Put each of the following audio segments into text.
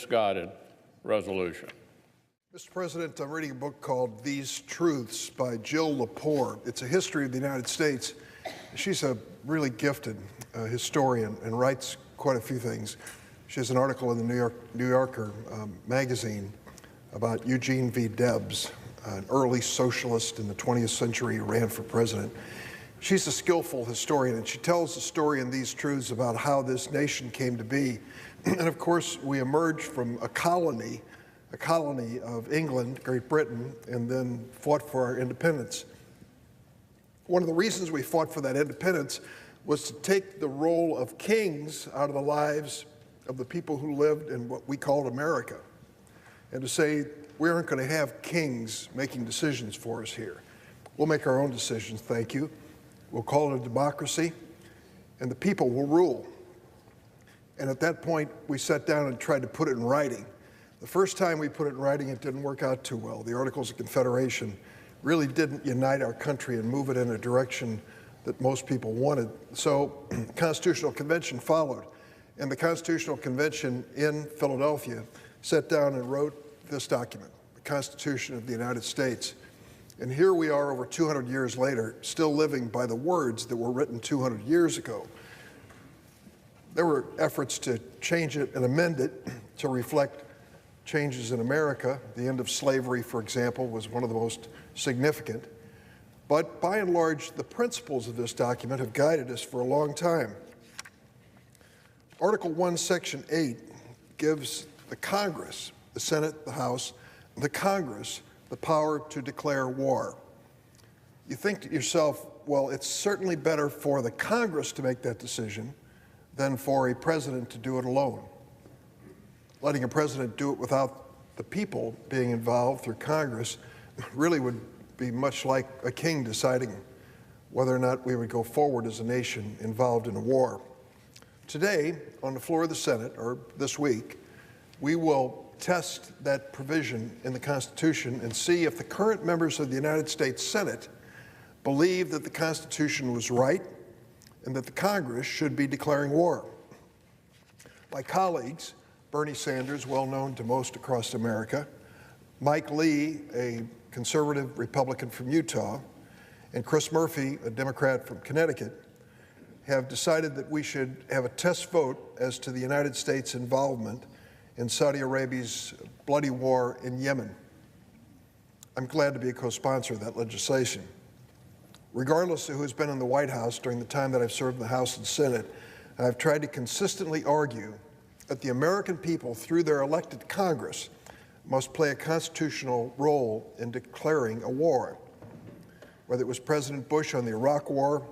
misguided resolution. Mr. President, I'm reading a book called These Truths by Jill Lepore. It's a history of the United States. She's a really gifted historian and writes quite a few things. She has an article in the New Yorker magazine about Eugene V. Debs, an early socialist in the 20th century who ran for president. She's a skillful historian, and she tells the story in These Truths about how this nation came to be. And of course, we emerged from a colony of England, Great Britain, and then fought for our independence. One of the reasons we fought for that independence was to take the role of kings out of the lives of the people who lived in what we called America, and to say, we aren't going to have kings making decisions for us here. We'll make our own decisions, thank you. We'll call it a democracy, and the people will rule. And at that point, we sat down and tried to put it in writing. The first time we put it in writing, it didn't work out too well. The Articles of Confederation really didn't unite our country and move it in a direction that most people wanted. So the Constitutional Convention followed. And the Constitutional Convention in Philadelphia sat down and wrote this document, the Constitution of the United States. And here we are over 200 years later, still living by the words that were written 200 years ago. There were efforts to change it and amend it to reflect changes in America. The end of slavery, for example, was one of the most significant. But by and large, the principles of this document have guided us for a long time. Article 1, Section 8 gives the Congress, the Senate, the House, the Congress, the power to declare war. You think to yourself, well, it's certainly better for the Congress to make that decision than for a president to do it alone. Letting a president do it without the people being involved through Congress really would be much like a king deciding whether or not we would go forward as a nation involved in a war. Today, on the floor of the Senate, or this week, we will test that provision in the Constitution and see if the current members of the United States Senate believe that the Constitution was right and that the Congress should be declaring war. My colleagues, Bernie Sanders, well known to most across America, Mike Lee, a conservative Republican from Utah, and Chris Murphy, a Democrat from Connecticut, have decided that we should have a test vote as to the United States' involvement in Saudi Arabia's bloody war in Yemen. I'm glad to be a co-sponsor of that legislation. Regardless of who's been in the White House during the time that I've served in the House and Senate, I've tried to consistently argue that the American people, through their elected Congress, must play a constitutional role in declaring a war. Whether it was President Bush on the Iraq War,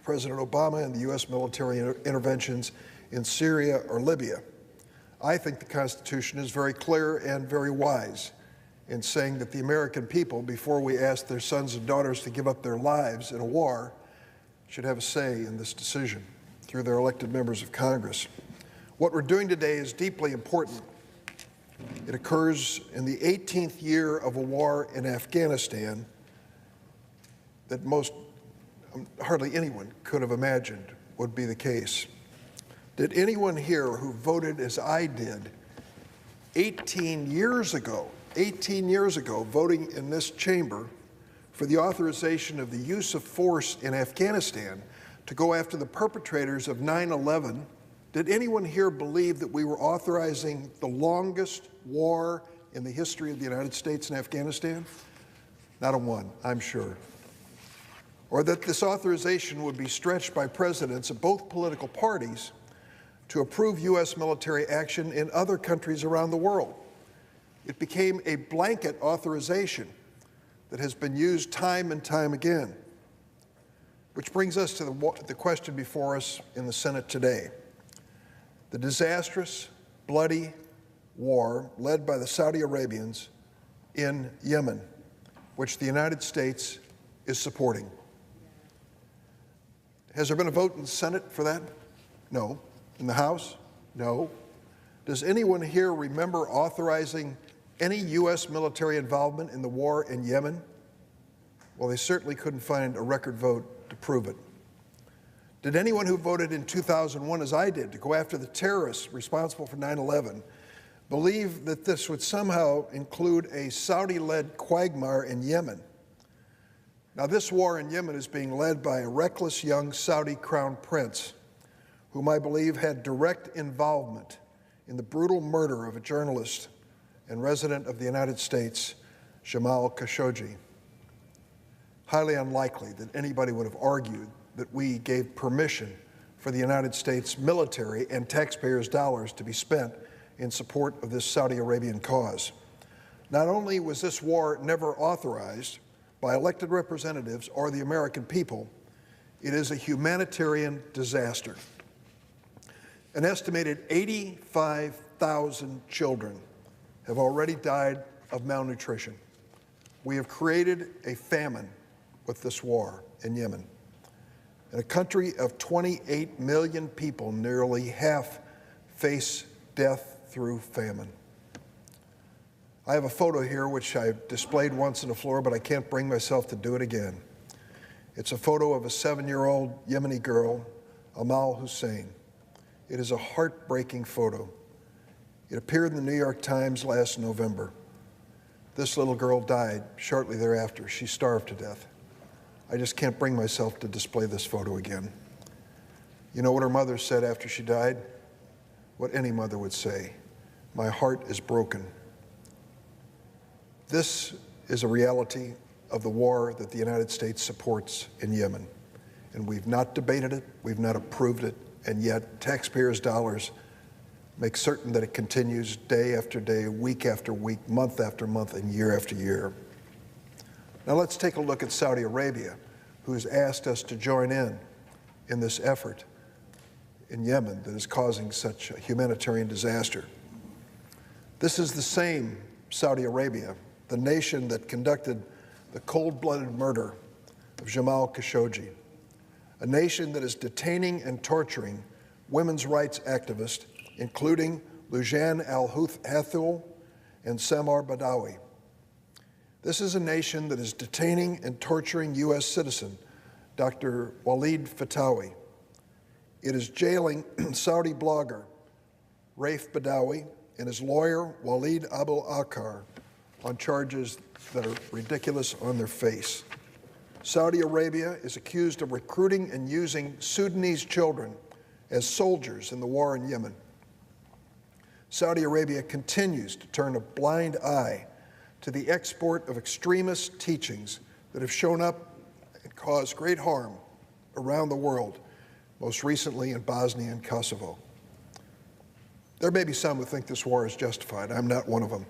President Obama and the U.S. military interventions in Syria or Libya, I think the Constitution is very clear and very wise in saying that the American people, before we ask their sons and daughters to give up their lives in a war, should have a say in this decision through their elected members of Congress. What we're doing today is deeply important. It occurs in the 18th year of a war in Afghanistan that hardly anyone could have imagined would be the case. Did anyone here who voted as I did 18 years ago, voting in this chamber for the authorization of the use of force in Afghanistan to go after the perpetrators of 9/11, did anyone here believe that we were authorizing the longest war in the history of the United States in Afghanistan? Not a one, I'm sure. Or that this authorization would be stretched by presidents of both political parties to approve U.S. military action in other countries around the world. It became a blanket authorization that has been used time and time again. Which brings us to the question before us in the Senate today. The disastrous, bloody war led by the Saudi Arabians in Yemen, which the United States is supporting. Has there been a vote in the Senate for that? No. In the House? No. Does anyone here remember authorizing any U.S. military involvement in the war in Yemen? Well, they certainly couldn't find a record vote to prove it. Did anyone who voted in 2001, as I did, to go after the terrorists responsible for 9/11, believe that this would somehow include a Saudi-led quagmire in Yemen. Now, this war in Yemen is being led by a reckless young Saudi crown prince, whom I believe had direct involvement in the brutal murder of a journalist and resident of the United States, Jamal Khashoggi. Highly unlikely that anybody would have argued that we gave permission for the United States military and taxpayers' dollars to be spent in support of this Saudi Arabian cause. Not only was this war never authorized by elected representatives or the American people, it is a humanitarian disaster. An estimated 85,000 children have already died of malnutrition. We have created a famine with this war in Yemen. In a country of 28 million people, nearly half face death through famine. I have a photo here which I displayed once on the floor, but I can't bring myself to do it again. It's a photo of a 7-year-old Yemeni girl, Amal Hussein. It is a heartbreaking photo. It appeared in the New York Times last November. This little girl died shortly thereafter. She starved to death. I just can't bring myself to display this photo again. You know what her mother said after she died? What any mother would say: "My heart is broken." This is a reality of the war that the United States supports in Yemen. And we've not debated it, we've not approved it, and yet taxpayers' dollars make certain that it continues day after day, week after week, month after month, and year after year. Now let's take a look at Saudi Arabia, who has asked us to join in this effort in Yemen that is causing such a humanitarian disaster. This is the same Saudi Arabia, the nation that conducted the cold-blooded murder of Jamal Khashoggi, a nation that is detaining and torturing women's rights activists, including Lujan al-Hathul and Samar Badawi. This is a nation that is detaining and torturing U.S. citizen Dr. Walid Fatawi. It is jailing Saudi blogger Raif Badawi and his lawyer Walid Abul Akar on charges that are ridiculous on their face. Saudi Arabia is accused of recruiting and using Sudanese children as soldiers in the war in Yemen. Saudi Arabia continues to turn a blind eye to the export of extremist teachings that have shown up and caused great harm around the world, most recently in Bosnia and Kosovo. There may be some who think this war is justified. I'm not one of them.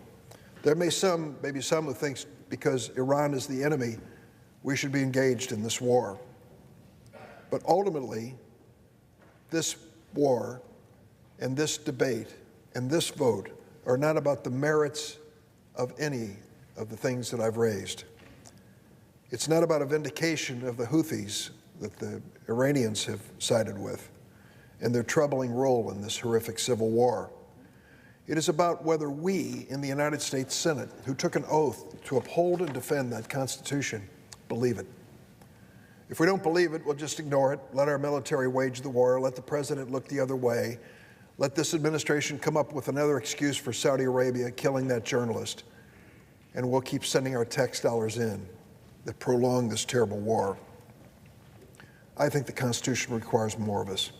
There may be some who think because Iran is the enemy, we should be engaged in this war. But ultimately, this war and this debate and this vote are not about the merits of any of the things that I've raised. It's not about a vindication of the Houthis that the Iranians have sided with and their troubling role in this horrific civil war. It is about whether we in the United States Senate, who took an oath to uphold and defend that Constitution, believe it. If we don't believe it, we'll just ignore it, let our military wage the war, let the president look the other way, let this administration come up with another excuse for Saudi Arabia killing that journalist, and we'll keep sending our tax dollars in that prolong this terrible war. I think the Constitution requires more of us.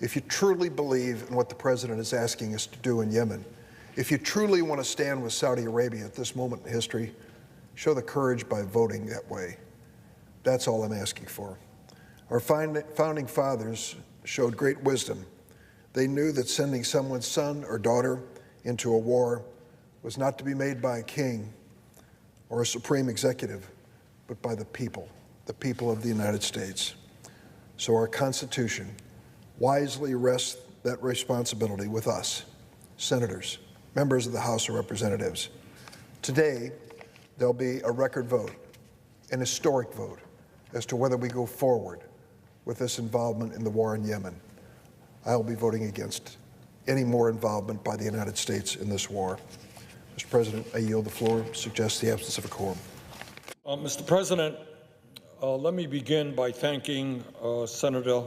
If you truly believe in what the president is asking us to do in Yemen, if you truly want to stand with Saudi Arabia at this moment in history, show the courage by voting that way. That's all I'm asking for. Our founding fathers showed great wisdom. They knew that sending someone's son or daughter into a war was not to be made by a king or a supreme executive, but by the people of the United States. So our Constitution wisely rests that responsibility with us, senators, members of the House of Representatives. Today, there'll be a record vote, an historic vote, as to whether we go forward with this involvement in the war in Yemen. I'll be voting against any more involvement by the United States in this war. Mr. President, I yield the floor. Suggests the absence of a quorum. Mr. President, let me begin by thanking Senator